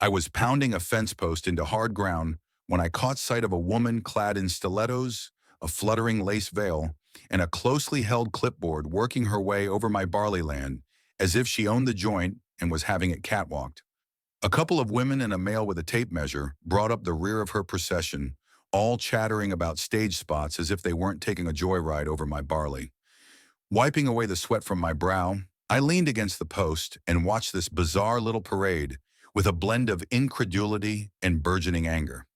I was pounding a fence post into hard ground when I caught sight of a woman clad in stilettos, a fluttering lace veil, and a closely held clipboard working her way over my barley land as if she owned the joint and was having it catwalked. A couple of women and a male with a tape measure brought up the rear of her procession, all chattering about stage spots as if they weren't taking a joyride over my barley. Wiping away the sweat from my brow, I leaned against the post and watched this bizarre little parade with a blend of incredulity and burgeoning anger.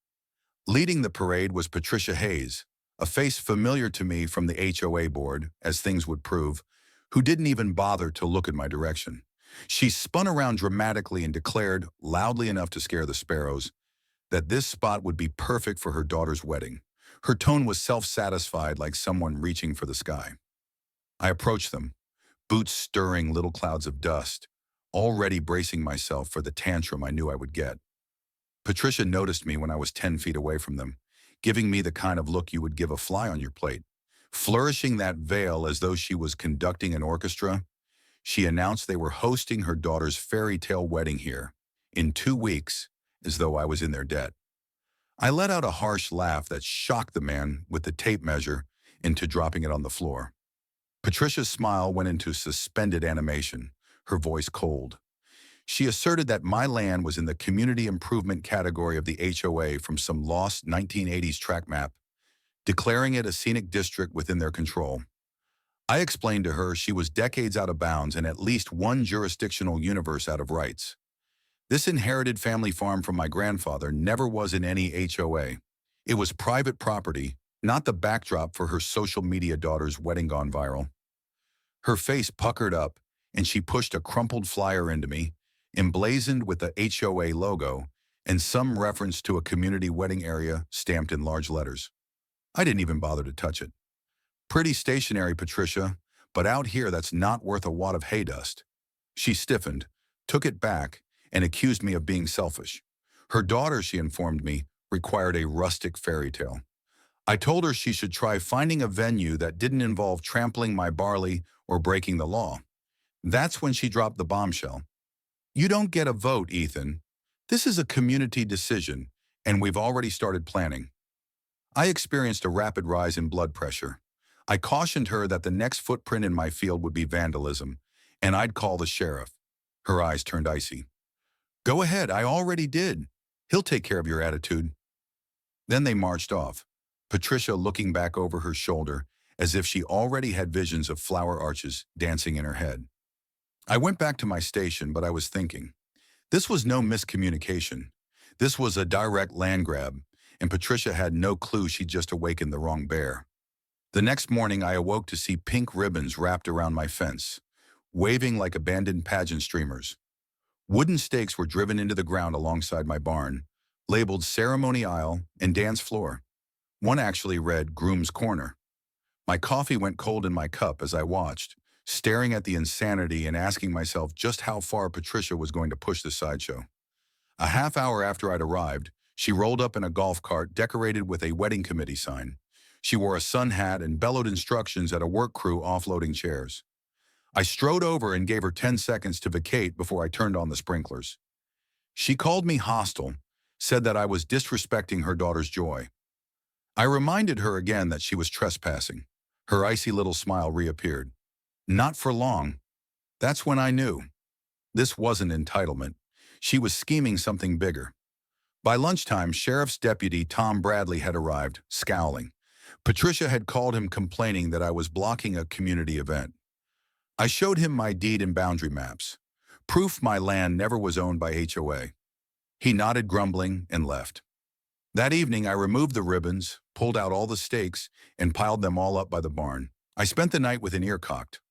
Leading the parade was Patricia Hayes, a face familiar to me from the HOA board, as things would prove, who didn't even bother to look in my direction. She spun around dramatically and declared, loudly enough to scare the sparrows, that this spot would be perfect for her daughter's wedding. Her tone was self-satisfied, like someone reaching for the sky. I approached them, boots stirring little clouds of dust, already bracing myself for the tantrum I knew I would get. Patricia noticed me when I was 10 feet away from them, giving me the kind of look you would give a fly on your plate. Flourishing that veil as though she was conducting an orchestra, she announced they were hosting her daughter's fairy tale wedding here, in 2 weeks, as though I was in their debt. I let out a harsh laugh that shocked the man with the tape measure into dropping it on the floor. Patricia's smile went into suspended animation, her voice cold. She asserted that my land was in the community improvement category of the HOA from some lost 1980s track map, declaring it a scenic district within their control. I explained to her she was decades out of bounds and at least one jurisdictional universe out of rights. This inherited family farm from my grandfather never was in any HOA. It was private property, not the backdrop for her social media daughter's wedding gone viral. Her face puckered up, and she pushed a crumpled flyer into me, emblazoned with the HOA logo and some reference to a community wedding area stamped in large letters. I didn't even bother to touch it. Pretty stationary, Patricia, but out here that's not worth a wad of hay dust. She stiffened, took it back, and accused me of being selfish. Her daughter, she informed me, required a rustic fairy tale. I told her she should try finding a venue that didn't involve trampling my barley or breaking the law. That's when she dropped the bombshell. You don't get a vote, Ethan. This is a community decision, and we've already started planning. I experienced a rapid rise in blood pressure. I cautioned her that the next footprint in my field would be vandalism, and I'd call the sheriff. Her eyes turned icy. Go ahead, I already did. He'll take care of your attitude. Then they marched off, Patricia looking back over her shoulder as if she already had visions of flower arches dancing in her head. I went back to my station, but I was thinking. This was no miscommunication. This was a direct land grab, and Patricia had no clue she'd just awakened the wrong bear. The next morning, I awoke to see pink ribbons wrapped around my fence, waving like abandoned pageant streamers. Wooden stakes were driven into the ground alongside my barn, labeled Ceremony Aisle and Dance Floor. One actually read Groom's Corner. My coffee went cold in my cup as I watched, staring at the insanity and asking myself just how far Patricia was going to push the sideshow. A half hour after I'd arrived, she rolled up in a golf cart decorated with a wedding committee sign. She wore a sun hat and bellowed instructions at a work crew offloading chairs. I strode over and gave her 10 seconds to vacate before I turned on the sprinklers. She called me hostile, said that I was disrespecting her daughter's joy. I reminded her again that she was trespassing. Her icy little smile reappeared. Not for long. That's when I knew. This wasn't entitlement. She was scheming something bigger. By lunchtime, Sheriff's Deputy Tom Bradley had arrived, scowling. Patricia had called him complaining that I was blocking a community event. I showed him my deed and boundary maps, proof my land never was owned by HOA. He nodded, grumbling, and left. That evening, I removed the ribbons, pulled out all the stakes, and piled them all up by the barn. I spent the night with an ear cocked.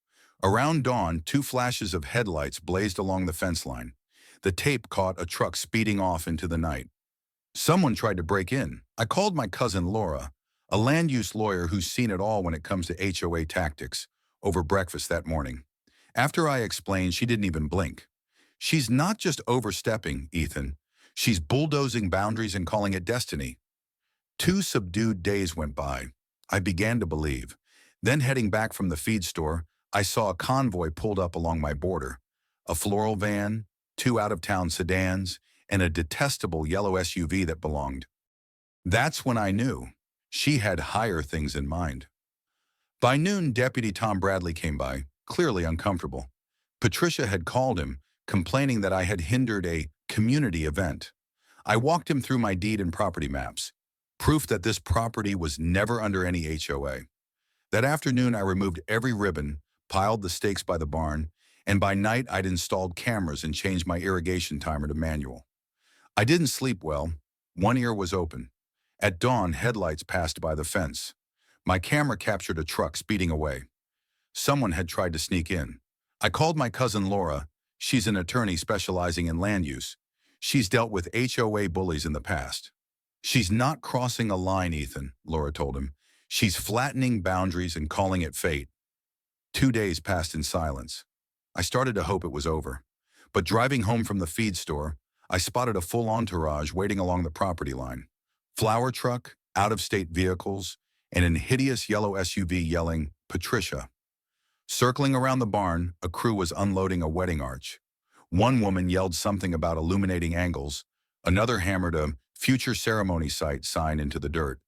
Around dawn, 2 flashes of headlights blazed along the fence line. The tape caught a truck speeding off into the night. Someone tried to break in. I called my cousin Laura, a land use lawyer who's seen it all when it comes to HOA tactics, over breakfast that morning. After I explained, she didn't even blink. She's not just overstepping, Ethan. She's bulldozing boundaries and calling it destiny. 2 subdued days went by. I began to believe. Then heading back from the feed store, I saw a convoy pulled up along my border. A floral van, 2 out-of-town sedans, and a detestable yellow SUV that belonged. That's when I knew she had higher things in mind. By noon, Deputy Tom Bradley came by, clearly uncomfortable. Patricia had called him, complaining that I had hindered a community event. I walked him through my deed and property maps, proof that this property was never under any HOA. That afternoon, I removed every ribbon, piled the stakes by the barn, and by night I'd installed cameras and changed my irrigation timer to manual. I didn't sleep well. One ear was open. At dawn, headlights passed by the fence. My camera captured a truck speeding away. Someone had tried to sneak in. I called my cousin Laura. She's an attorney specializing in land use. She's dealt with HOA bullies in the past. She's not crossing a line, Ethan, Laura told him. She's flattening boundaries and calling it fate. 2 days passed in silence. I started to hope it was over. But driving home from the feed store, I spotted a full entourage waiting along the property line. Flower truck, out-of-state vehicles, and an hideous yellow SUV yelling, Patricia. Circling around the barn, a crew was unloading a wedding arch. One woman yelled something about illuminating angles. Another hammered a future ceremony site sign into the dirt.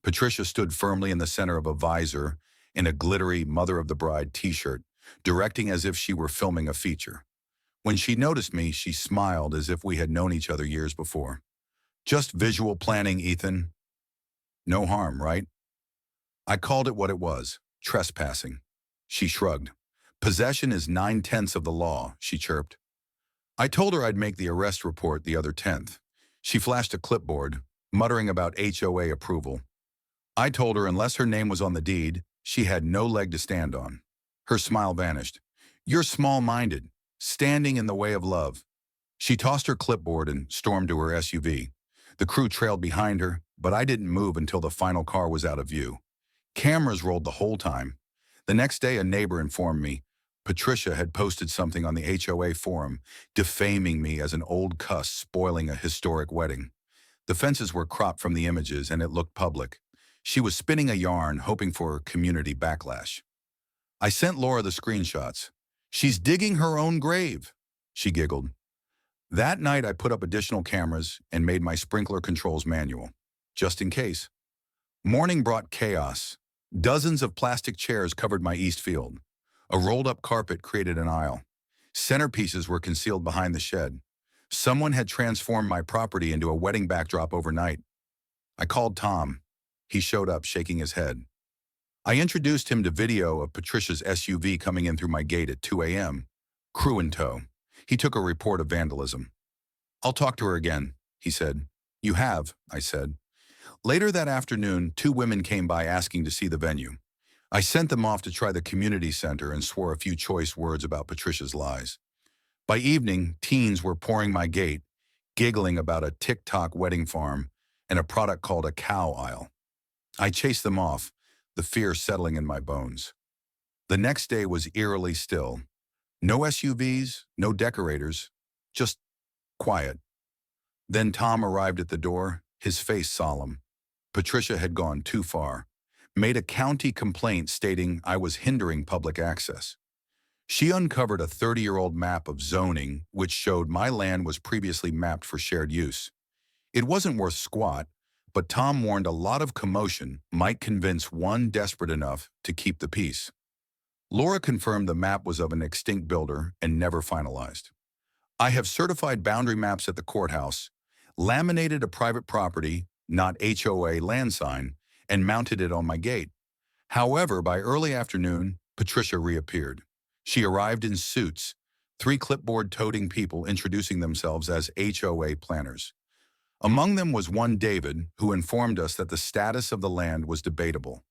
Patricia stood firmly in the center of a visor in a glittery Mother of the Bride t-shirt, directing as if she were filming a feature. When she noticed me, she smiled as if we had known each other years before. Just visual planning, Ethan. No harm, right? I called it what it was, trespassing. She shrugged. Possession is 9/10 of the law, she chirped. I told her I'd make the arrest report the other 10th. She flashed a clipboard, muttering about HOA approval. I told her unless her name was on the deed, she had no leg to stand on. Her smile vanished. You're small-minded, standing in the way of love. She tossed her clipboard and stormed to her SUV. The crew trailed behind her, but I didn't move until the final car was out of view. Cameras rolled the whole time. The next day, a neighbor informed me Patricia had posted something on the HOA forum, defaming me as an old cuss spoiling a historic wedding. The fences were cropped from the images and it looked public. She was spinning a yarn, hoping for community backlash. I sent Laura the screenshots. She's digging her own grave, she giggled. That night, I put up additional cameras and made my sprinkler controls manual, just in case. Morning brought chaos. Dozens of plastic chairs covered my east field. A rolled-up carpet created an aisle. Centerpieces were concealed behind the shed. Someone had transformed my property into a wedding backdrop overnight. I called Tom. He showed up, shaking his head. I introduced him to video of Patricia's SUV coming in through my gate at 2 a.m., crew in tow. He took a report of vandalism. I'll talk to her again, he said. You have, I said. Later that afternoon, 2 women came by asking to see the venue. I sent them off to try the community center and swore a few choice words about Patricia's lies. By evening, teens were pouring my gate, giggling about a TikTok wedding farm and a product called a cow aisle. I chased them off, the fear settling in my bones. The next day was eerily still. No SUVs, no decorators, just quiet. Then Tom arrived at the door, his face solemn. Patricia had gone too far, made a county complaint stating I was hindering public access. She uncovered a 30-year-old map of zoning which showed my land was previously mapped for shared use. It wasn't worth squat, but Tom warned a lot of commotion might convince one desperate enough to keep the peace. Laura confirmed the map was of an extinct builder and never finalized. I have certified boundary maps at the courthouse, laminated a private property, not HOA land sign, and mounted it on my gate. However, by early afternoon, Patricia reappeared. She arrived in suits, 3 clipboard-toting people introducing themselves as HOA planners. Among them was one David, who informed us that the status of the land was debatable.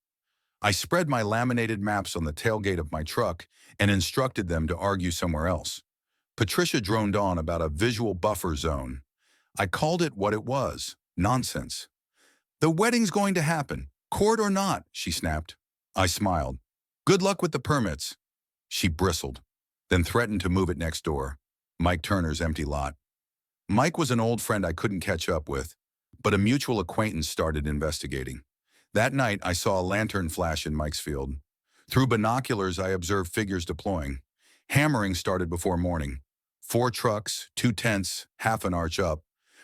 I spread my laminated maps on the tailgate of my truck and instructed them to argue somewhere else. Patricia droned on about a visual buffer zone. I called it what it was, nonsense. The wedding's going to happen, court or not, she snapped. I smiled. Good luck with the permits. She bristled, then threatened to move it next door, Mike Turner's empty lot. Mike was an old friend I couldn't catch up with, but a mutual acquaintance started investigating. That night, I saw a lantern flash in Mike's field. Through binoculars, I observed figures deploying. Hammering started before morning. 4 trucks, 2 tents, half an arch up.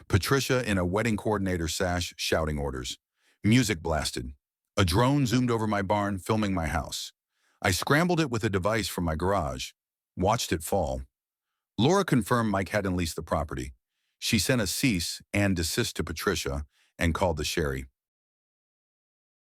Patricia in a wedding coordinator sash shouting orders. Music blasted. A drone zoomed over my barn, filming my house. I scrambled it with a device from my garage. Watched it fall. Laura confirmed Mike hadn't leased the property. She sent a cease and desist to Patricia and called the Sherry.